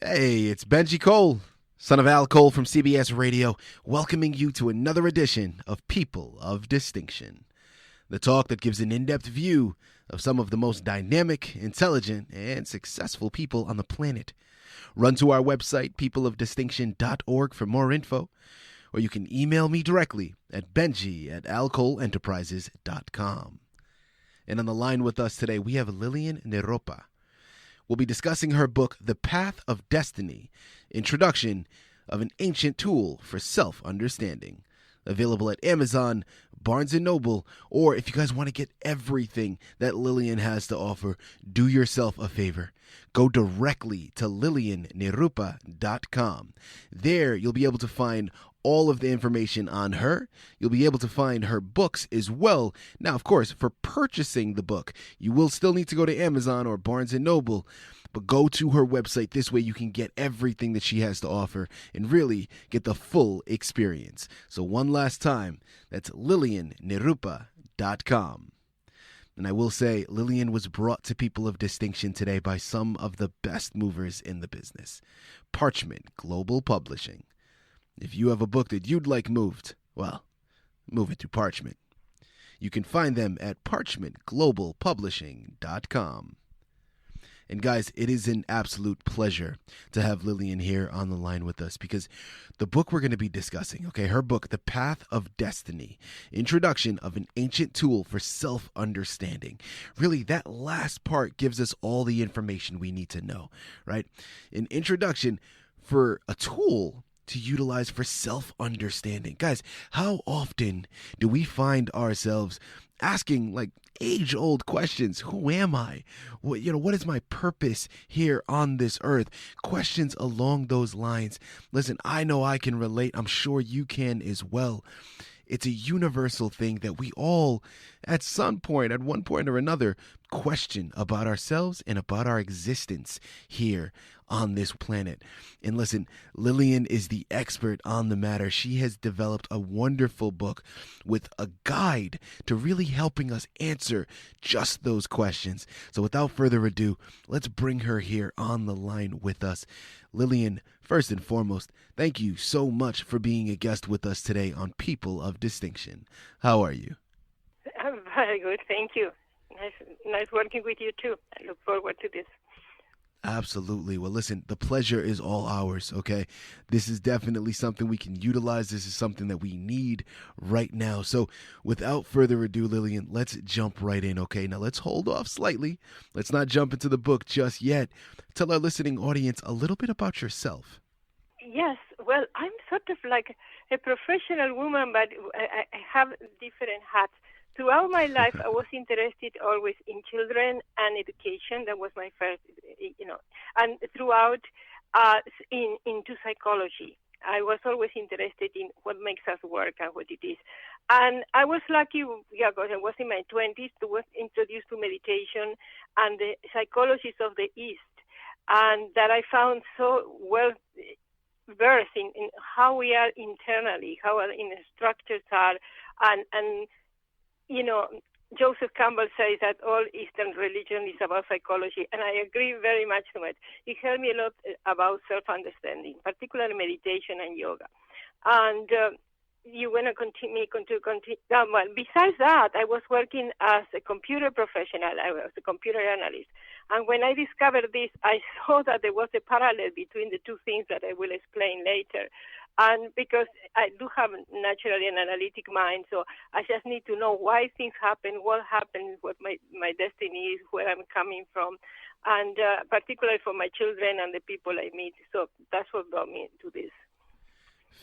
Hey, it's Benji Cole, son of Al Cole from CBS Radio, welcoming you to another edition of People of Distinction, the talk that gives an in-depth view of some of the most dynamic, intelligent, and successful people on the planet. Run to our website, peopleofdistinction.org, for more info, or you can email me directly at benji@alcoleenterprises.com. And on the line with us today, we have Lilian Nirupa. We'll be discussing her book, The Path of Destiny, Introduction of an Ancient Tool for Self-Understanding. Available at Amazon, Barnes & Noble, or if you guys want to get everything that Lilian has to offer, do yourself a favor. Go directly to liliannirupa.com. There, you'll be able to find all of the information on her. You'll be able to find her books as well. Now, of course, for purchasing the book, you will still need to go to Amazon or Barnes & Noble, but go to her website. This way you can get everything that she has to offer and really get the full experience. So one last time, that's liliannirupa.com. And I will say, Lilian was brought to People of Distinction today by some of the best movers in the business. Parchment Global Publishing. If you have a book that you'd like moved, well, move it to Parchment. You can find them at parchmentglobalpublishing.com. And guys, it is an absolute pleasure to have Lilian here on the line with us because the book we're going to be discussing, her book, The Path of Destiny, Introduction of an Ancient Tool for Self-Understanding. Really, that last part gives us all the information we need to know, right? An introduction for a tool to utilize for self-understanding. Guys, how often do we find ourselves asking age-old questions? Who am I? What is my purpose here on this earth? Questions along those lines. Listen, I know I can relate. I'm sure you can as well. It's a universal thing that we all, at one point or another, question about ourselves and about our existence here on this planet. And listen, Lilian is the expert on the matter. She has developed a wonderful book with a guide to really helping us answer just those questions. So without further ado, let's bring her here on the line with us. Lilian, first and foremost, thank you so much for being a guest with us today on People of Distinction. How are you? I'm very good, thank you. Nice working with you too. I look forward to this. Absolutely. Well, listen, the pleasure is all ours, okay? This is definitely something we can utilize. This is something that we need right now. So without further ado, Lilian, let's jump right in, okay? Now let's hold off slightly. Let's not jump into the book just yet. Tell our listening audience a little bit about yourself. Yes, well, I'm sort of like a professional woman, but I have different hats. Throughout my life, I was interested always in children and education. That was my first, and throughout into psychology. I was always interested in what makes us work and what it is. And I was lucky, because I was in my 20s, to was introduced to meditation and the psychologists of the East, and that I found so well versed in how we are internally, how our inner structures are, and Joseph Campbell says that all Eastern religion is about psychology, and I agree very much to it. It helped me a lot about self-understanding, particularly meditation and yoga. And you want to continue. Well, besides that, I was working as a computer professional. I was a computer analyst. And when I discovered this, I saw that there was a parallel between the two things that I will explain later. And because I do have naturally an analytic mind, so I just need to know why things happen, what happens, what my destiny is, where I'm coming from, and particularly for my children and the people I meet. So that's what brought me to this.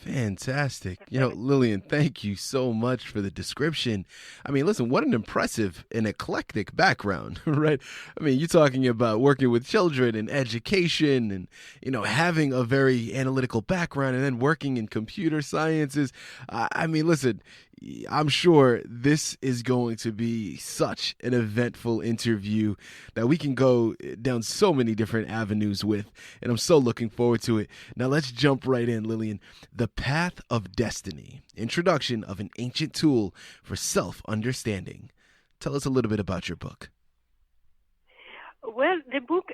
Fantastic. Lilian, thank you so much for the description. I mean, listen, what an impressive and eclectic background, right? I mean, you're talking about working with children and education and, having a very analytical background and then working in computer sciences. I mean, listen, I'm sure this is going to be such an eventful interview that we can go down so many different avenues with, and I'm so looking forward to it. Now let's jump right in, Lilian. The Path of Destiny, Introduction of an Ancient Tool for Self-Understanding. Tell us a little bit about your book. Well, the book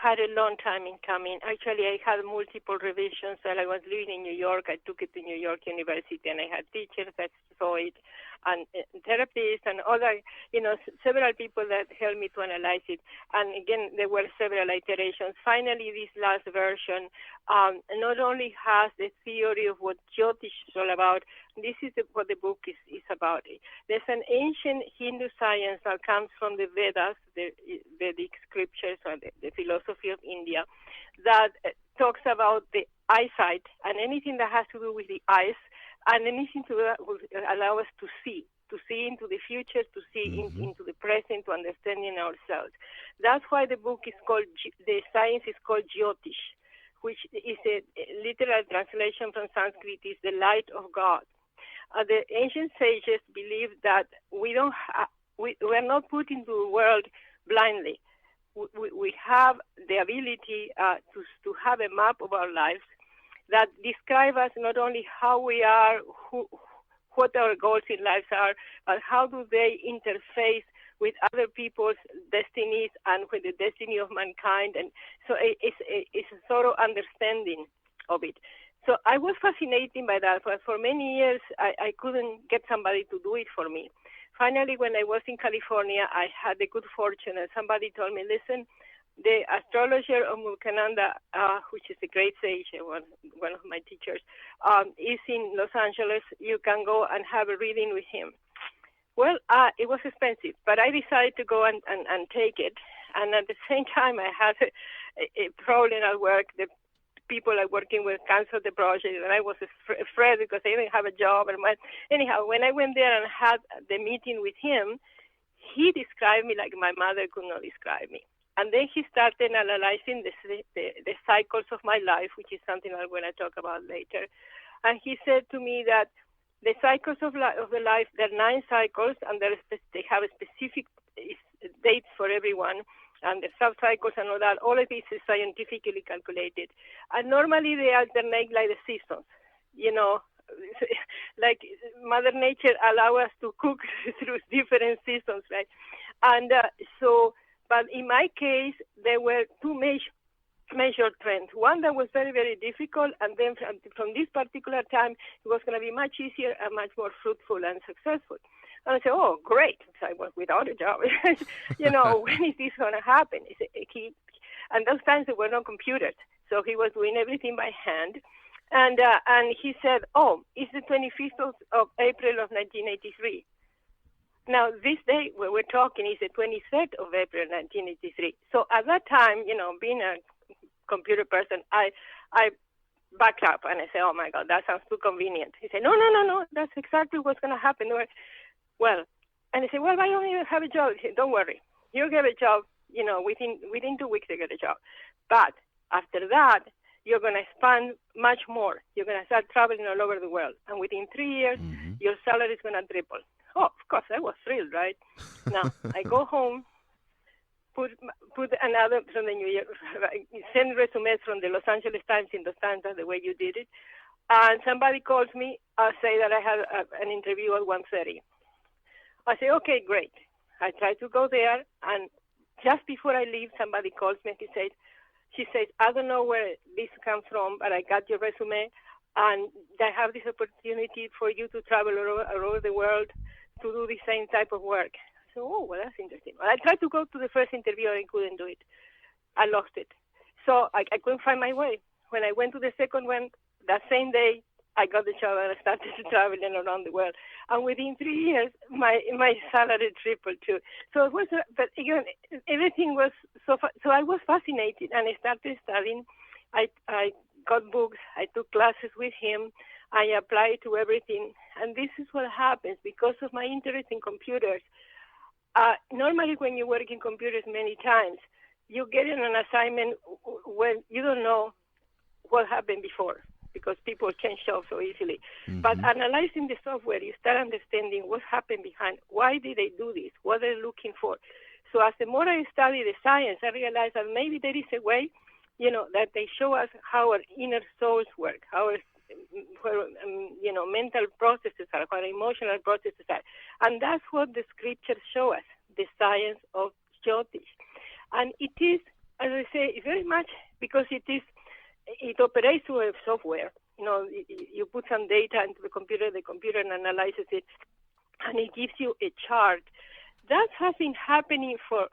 had a long time in coming. Actually, I had multiple revisions while I was living in New York. I took it to New York University, and I had teachers that saw it, and therapists, and other, several people that helped me to analyze it. And again, there were several iterations. Finally, this last version not only has the theory of what Jyotish is all about. This is what the book is about. There's an ancient Hindu science that comes from the Vedas, the Vedic scriptures, or the philosophy of India, that talks about the eyesight and anything that has to do with the eyes, and anything that will allow us to see into the future, to see into the present, to understanding ourselves. That's why the book is called, the science is called Jyotish, which is a literal translation from Sanskrit, is the light of God. The ancient sages believed that we are not put into the world blindly. We have the ability to have a map of our lives that describe us not only how we are, what our goals in life are, but how do they interface with other people's destinies and with the destiny of mankind. And so it's a sort of understanding of it. So I was fascinated by that, but for many years I couldn't get somebody to do it for me. Finally, when I was in California, I had the good fortune that somebody told me, listen, the astrologer of Mulkananda, which is a great sage, one of my teachers, is in Los Angeles. You can go and have a reading with him. Well, it was expensive, but I decided to go and take it. And at the same time, I had a problem at work. The people I'm working with canceled the project, and I was afraid because I didn't have a job. Anyhow, when I went there and had the meeting with him, he described me like my mother could not describe me. And then he started analyzing the cycles of my life, which is something I'm going to talk about later. And he said to me that the cycles of the life, there are 9 cycles, and they have a specific dates for everyone, and the sub-cycles and all that. All of this is scientifically calculated. And normally they alternate like the seasons, like Mother Nature allows us to cook through different seasons, right? And but in my case, there were 2 major trends. One that was very, very difficult, and then from this particular time, it was going to be much easier and much more fruitful and successful. And I said, oh, great. So I was without a job. When is this going to happen? And those times there were no computers, so he was doing everything by hand. And he said, oh, it's the 25th of April of 1983. Now, this day where we're talking is the 23rd of April 1983. So at that time, being a computer person, I backed up and I said, oh, my God, that sounds too convenient. He said, no, that's exactly what's going to happen. Well, and I said, well, I don't even have a job. He said, don't worry. You'll get a job, within 2 weeks you get a job. But after that, you're going to expand much more. You're going to start traveling all over the world. And within 3 years, your salary is going to triple. Oh, of course, I was thrilled, right? Now, I go home, put another from the New York, send resumes from the Los Angeles Times in the Times, the way you did it, and somebody calls me, say that I have an interview at 1:30. I say, okay, great. I try to go there, and just before I leave, somebody calls me, and she says, I don't know where this comes from, but I got your resume, and I have this opportunity for you to travel all over the world to do the same type of work. So, oh, well, that's interesting. Well, I tried to go to the first interview, and I couldn't do it. I lost it. So I couldn't find my way. When I went to the second one, that same day, I got the job and I started traveling around the world. And within 3 years, my salary tripled too. So it was, but again, everything was so I was fascinated, and I started studying. I got books. I took classes with him. I applied to everything. And this is what happens because of my interest in computers. Normally, when you work in computers many times, you get in an assignment when you don't know what happened before, because people change jobs so easily. But analyzing the software, you start understanding what happened behind. Why did they do this? What they're looking for. So as the more I study the science, I realize that maybe there is a way, that they show us how our inner souls work, how our mental processes are, how our emotional processes are. And that's what the scriptures show us, the science of Jyotish. And it is as I say, very much because it operates through a software. You put some data into the computer analyzes it, and it gives you a chart. That has been happening for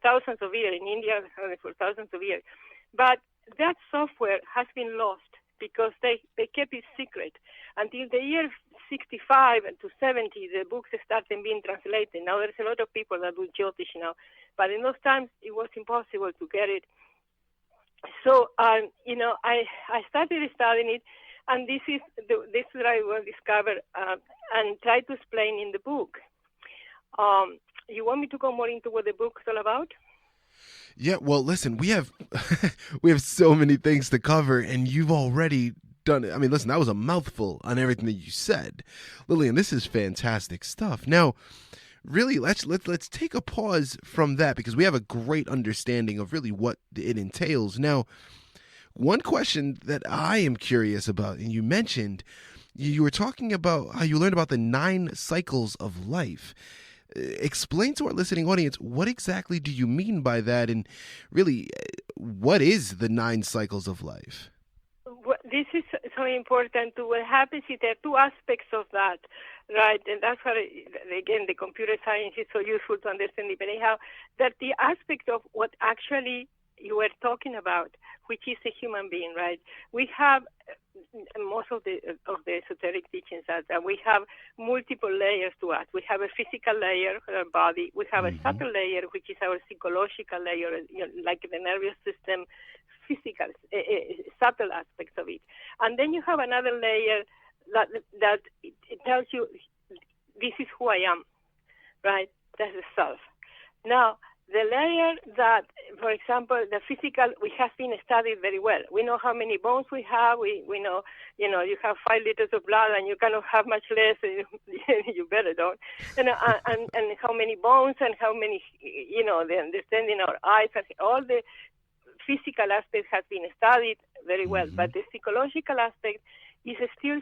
thousands of years in India, for thousands of years. But that software has been lost because they kept it secret until the year 65 to 70. The books started being translated. Now there's a lot of people that do Jyotish now, but in those times it was impossible to get it. So I started studying it, and this is what I will discover and try to explain in the book. You want me to go more into what the book is all about? Yeah, well, listen, we have we have so many things to cover, and you've already done it. I mean, listen, that was a mouthful on everything that you said. Lilian, this is fantastic stuff. Now, really, let's take a pause from that, because we have a great understanding of really what it entails. Now, one question that I am curious about, and you mentioned, you were talking about how you learned about the 9 cycles of life. Explain to our listening audience, what exactly do you mean by that, and really, what is the 9 cycles of life? Well, this is so important. What happens is there are 2 aspects of that, right? And that's why, again, the computer science is so useful to understand it. But anyhow, that the aspect of what actually you were talking about, which is a human being, right? We have most of the esoteric teachings that we have multiple layers to us. We have a physical layer, our body. We have a subtle layer, which is our psychological layer, like the nervous system, physical, subtle aspects of it. And then you have another layer that it tells you, this is who I am, right? That's the self. Now, the layer that, for example, the physical, we have been studied very well. We know how many bones we have. We know, you have 5 liters of blood and you cannot have much less. You better don't. And how many bones and how many, the understanding our eyes, and all the physical aspect has been studied very well. But the psychological aspect is still,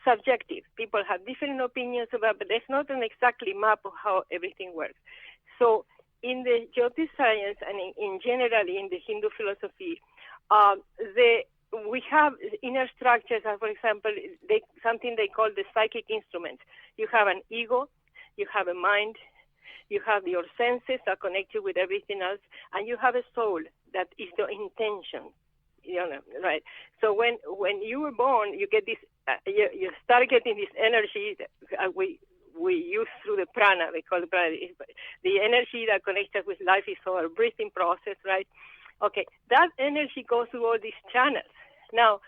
subjective. People have different opinions about, but there's not an exactly map of how everything works. So in the Jyotish science and in generally in the Hindu philosophy, we have inner structures, for example, something they call the psychic instruments. You have an ego, you have a mind, you have your senses that connect you with everything else, and you have a soul that is the intention. Right? So when you were born, you get this, you start getting this energy that we use through the prana. We call it prana. The energy that connects us with life is our breathing process, right? Okay, that energy goes through all these channels. Now,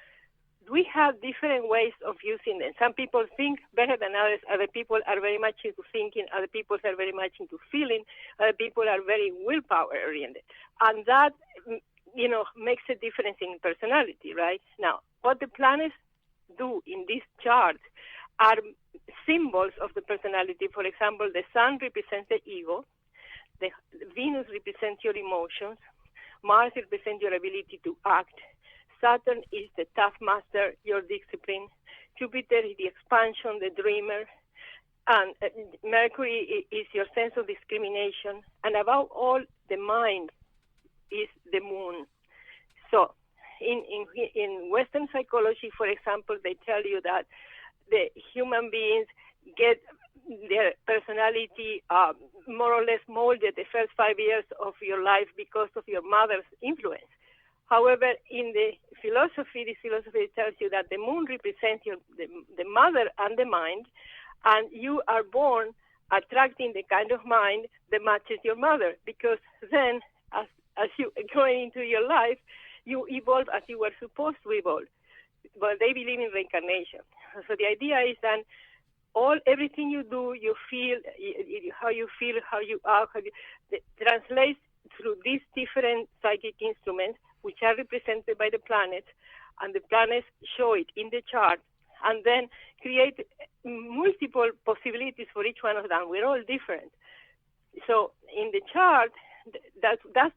we have different ways of using them. Some people think better than others. Other people are very much into thinking. Other people are very much into feeling. Other people are very willpower oriented. And that, makes a difference in personality, right? Now, what the planets do in this chart are symbols of the personality. For example, the sun represents the ego. The Venus represents your emotions. Mars represents your ability to act. Saturn is the taskmaster, your discipline. Jupiter is the expansion, the dreamer. And Mercury is your sense of discrimination. And above all, the mind is the moon. So in Western psychology, for example, they tell you that the human beings get their personality more or less molded the first 5 years of your life because of your mother's influence. However, in the philosophy, this philosophy tells you that the moon represents the mother and the mind, and you are born attracting the kind of mind that matches your mother, because then as you go into your life, you evolve as you were supposed to evolve. But they believe in reincarnation. So the idea is that everything you do, you feel, how you feel, how you are, translates through these different psychic instruments, which are represented by the planets, and the planets show it in the chart, and then create multiple possibilities for each one of them. We're all different. So in the chart, that's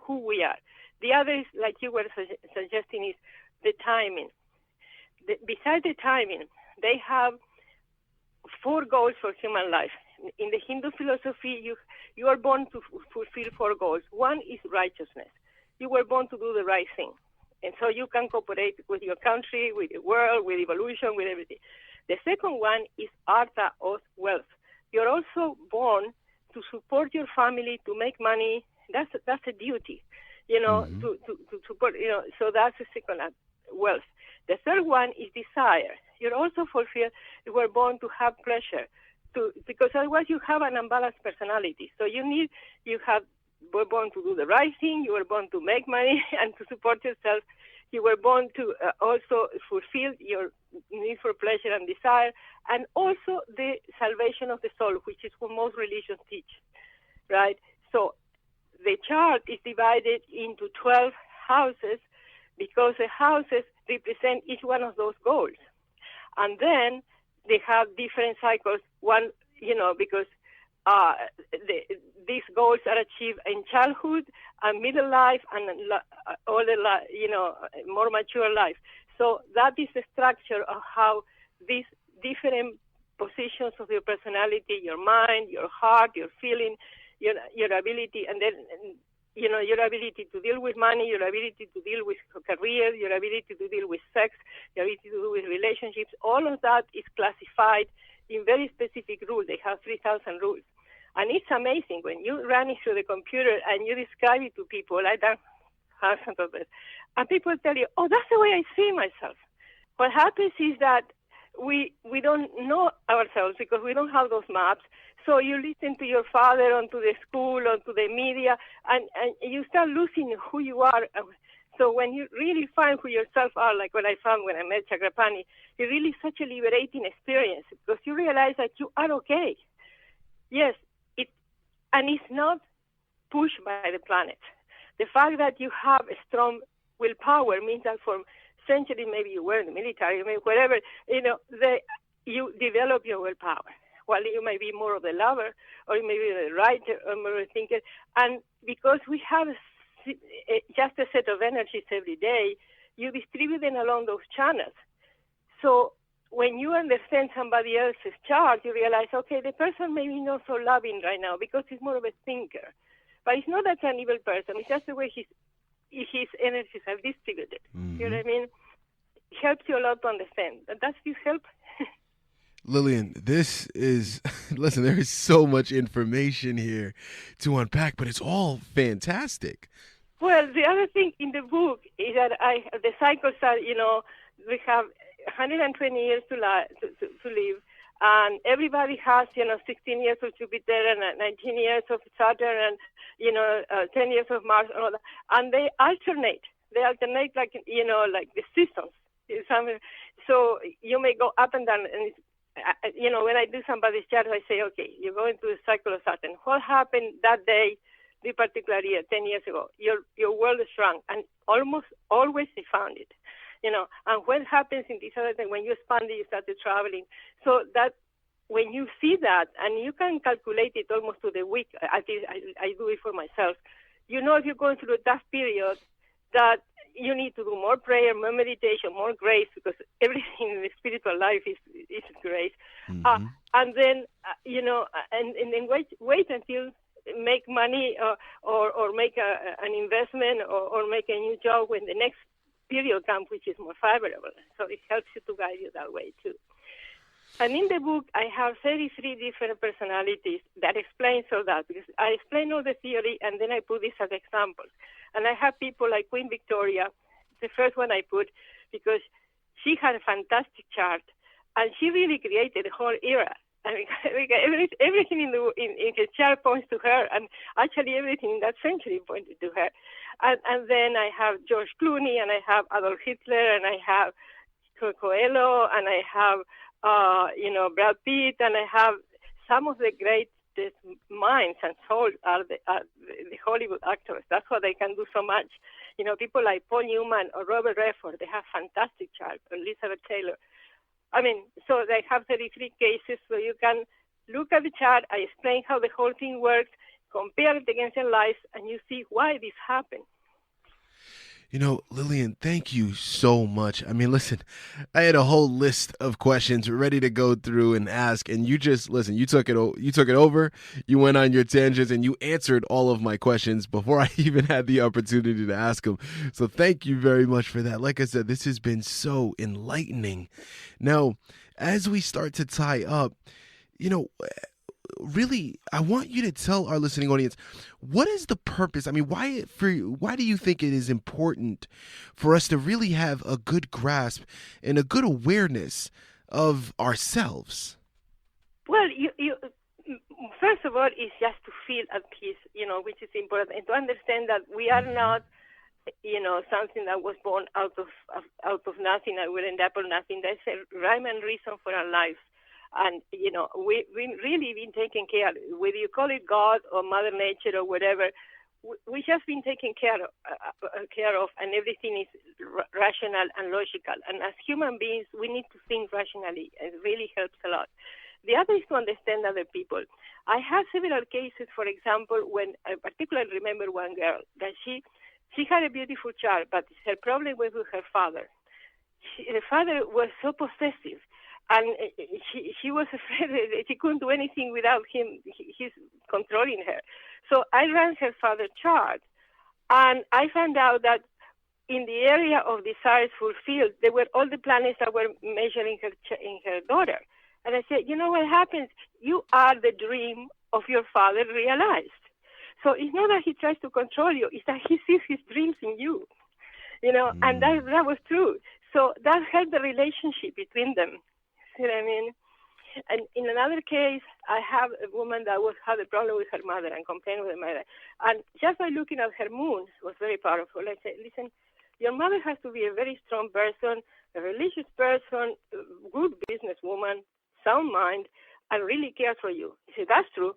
who we are. The other is, like you were suggesting, is the timing. Besides the timing, they have 4 goals for human life. in the Hindu philosophy, you are born to fulfill 4 goals. One is righteousness. You were born to do the right thing. And so you can cooperate with your country, with the world, with evolution, with everything. The second one is artha, or wealth. You're also born to support your family, to make money. That's a duty, to support, so that's the second wealth. The third one is desire. You're also fulfilled. You were born to have pleasure, because otherwise you have an unbalanced personality. So you were born to do the right thing. You were born to make money and to support yourself. You were born to also fulfill your need for pleasure and desire, and also the salvation of the soul, which is what most religions teach, right? So the chart is divided into 12 houses because the houses represent each one of those goals. And then they have different cycles, one, because these goals are achieved in childhood and middle life and older life, more mature life. So that is the structure of how these different positions of your personality, your mind, your heart, your feeling, your ability, and then, your ability to deal with money, your ability to deal with career, your ability to deal with sex, your ability to deal with relationships, all of that is classified in very specific rules. They have 3,000 rules. And it's amazing when you run it through the computer and you describe it to people. I've done thousands of it. And people tell you, oh, that's the way I see myself. What happens is that we don't know ourselves because we don't have those maps. So you listen to your father, onto the school, onto the media, and you start losing who you are. So when you really find who yourself are, like what I found when I met Chakrapani, it's really such a liberating experience because you realize that you are okay. Yes, and it's not pushed by the planet. The fact that you have a strong willpower means that for centuries, maybe you were in the military, maybe whatever, you develop your willpower. While you may be more of the lover, or you may be the writer, or more of the thinker. And because we have just a set of energies every day, you distribute them along those channels. So when you understand somebody else's chart, you realize, okay, the person may be not so loving right now because he's more of a thinker. But it's not that an evil person. It's just the way his energies are distributed. Mm-hmm. You know what I mean? It helps you a lot to understand. Does this help? Lilian, this is, listen, there is so much information here to unpack, but it's all fantastic. Well, the other thing in the book is that the cycles are, we have 120 years to live, and everybody has, 16 years of Jupiter and 19 years of Saturn and, 10 years of Mars and all that. And they alternate. They alternate like the seasons. So you may go up and down, and when I do somebody's chart, I say, okay, you're going through the cycle of Saturn. What happened that day, this particular year, 10 years ago? Your world shrunk, and almost always they found it. And what happens in this other thing, when you expand it, you started traveling. So that when you see that, and you can calculate it almost to the week, I do it for myself, if you're going through a tough period, that you need to do more prayer, more meditation, more grace, because everything in the spiritual life is grace. Mm-hmm. And then, and then wait until make money or make an investment or make a new job when the next period comes, which is more favorable. So it helps you to guide you that way, too. And in the book, I have 33 different personalities that explains all that, because I explain all the theory, and then I put this as examples. And I have people like Queen Victoria, the first one I put, because she had a fantastic chart, and she really created the whole era. I mean, everything in the chart points to her, and actually everything in that century pointed to her. And then I have George Clooney, and I have Adolf Hitler, and I have Coelho, and I have Brad Pitt, and I have some of the greatest minds and souls are the Hollywood actors. That's why they can do so much. People like Paul Newman or Robert Redford, they have fantastic charts, or Elizabeth Taylor. I mean, so they have 33 cases, so you can look at the chart, I explain how the whole thing works, compare it against your life, and you see why this happened. Lillian, thank you so much. I mean, listen, I had a whole list of questions ready to go through and ask, and you just listen. You took it over. You went on your tangents, and you answered all of my questions before I even had the opportunity to ask them. So, thank you very much for that. Like I said, this has been so enlightening. Now, as we start to tie up, you know, really, I want you to tell our listening audience, what is the purpose? I mean, why do you think it is important for us to really have a good grasp and a good awareness of ourselves? Well, first of all, it's just to feel at peace, which is important, and to understand that we are not, something that was born out of nothing and will end up on nothing. There's a rhyme and reason for our lives. And, we've really been taken care of, whether you call it God or Mother Nature or whatever. We just been taken care of, and everything is rational and logical. And as human beings, we need to think rationally. It really helps a lot. The other is to understand other people. I have several cases, for example, when I particularly remember one girl that she had a beautiful child, but her problem was with her father. The father was so possessive. And she was afraid that she couldn't do anything without him. He's controlling her. So I ran her father's chart, and I found out that in the area of desires fulfilled, there were all the planets that were measuring in her daughter. And I said, you know what happens? You are the dream of your father realized. So it's not that he tries to control you; it's that he sees his dreams in you. And that was true. So that helped the relationship between them. See what I mean? And in another case, I have a woman that had a problem with her mother and complained with her mother. And just by looking at her moon was very powerful. I said, listen, your mother has to be a very strong person, a religious person, a good businesswoman, sound mind, and really cares for you. He said, that's true.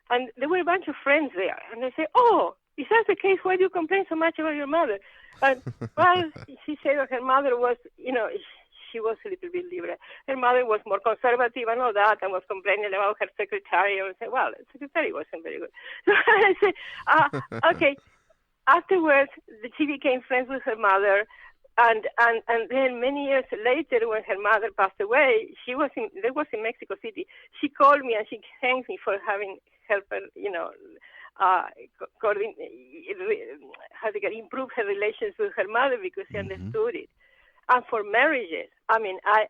And there were a bunch of friends there. And they said, oh, is that the case? Why do you complain so much about your mother? And, well, she said that her mother was, she was a little bit liberal. Her mother was more conservative and all that, and was complaining about her secretary. And I said, well, the secretary wasn't very good. So I said, okay. Afterwards, she became friends with her mother, and then many years later, when her mother passed away, they was in Mexico City. She called me and she thanked me for having helped her, improve her relations with her mother because she understood it. And for marriages, I mean, I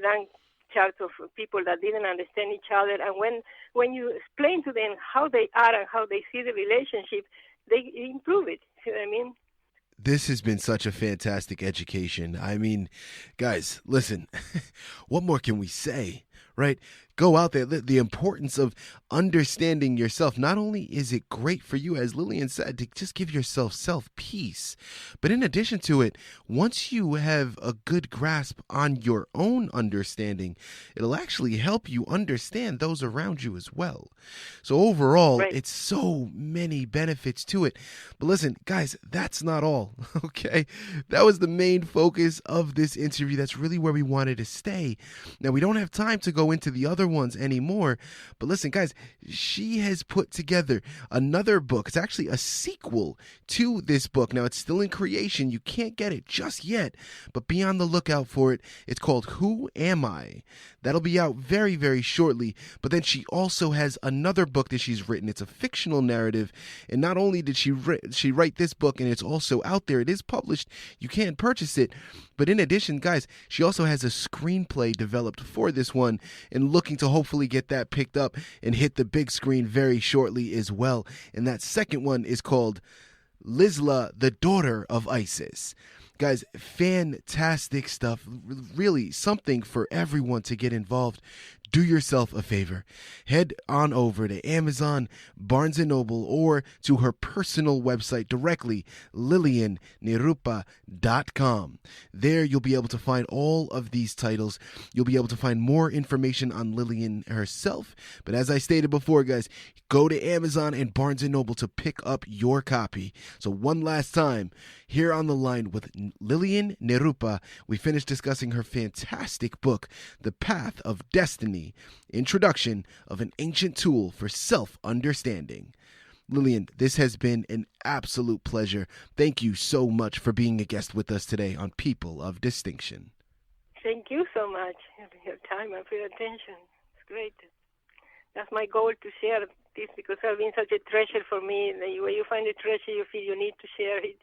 done charts of people that didn't understand each other, and when you explain to them how they are and how they see the relationship, they improve it. See what I mean? This has been such a fantastic education. I mean, guys, listen, what more can we say, right? Go out there. The importance of understanding yourself. Not only is it great for you, as Lilian said, to just give yourself self-peace, but in addition to it, once you have a good grasp on your own understanding, it'll actually help you understand those around you as well. So overall, Right. It's so many benefits to it. But listen, guys, that's not all, okay? That was the main focus of this interview. That's really where we wanted to stay. Now, we don't have time to go into the other ones anymore, but listen, guys, she has put together another book. It's actually a sequel to this book. Now, it's still in creation. You can't get it just yet, but be on the lookout for it. It's called Who Am I? That'll be out very, very shortly. But then she also has another book that she's written. It's a fictional narrative, and not only did she write this book, and it's also out there. It is published. You can purchase it. But in addition, guys, she also has a screenplay developed for this one, and looking to hopefully get that picked up and hit the big screen very shortly as well. And that second one is called Lizla, the Daughter of Isis. Guys, fantastic stuff. Really something for everyone to get involved. Do yourself a favor. Head on over to Amazon, Barnes & Noble, or to her personal website directly, liliannirupa.com. There you'll be able to find all of these titles. You'll be able to find more information on Lilian herself. But as I stated before, guys, go to Amazon and Barnes & Noble to pick up your copy. So one last time, here on the line with Lilian Nirupa, we finished discussing her fantastic book, The Path of Destiny, Introduction of an Ancient Tool for Self-Understanding. Lilian, this has been an absolute pleasure. Thank you so much for being a guest with us today on People of Distinction. Thank you so much for your time and for your attention. It's great. That's my goal, to share this, because it's been such a treasure for me. The way you find a treasure, you feel you need to share it.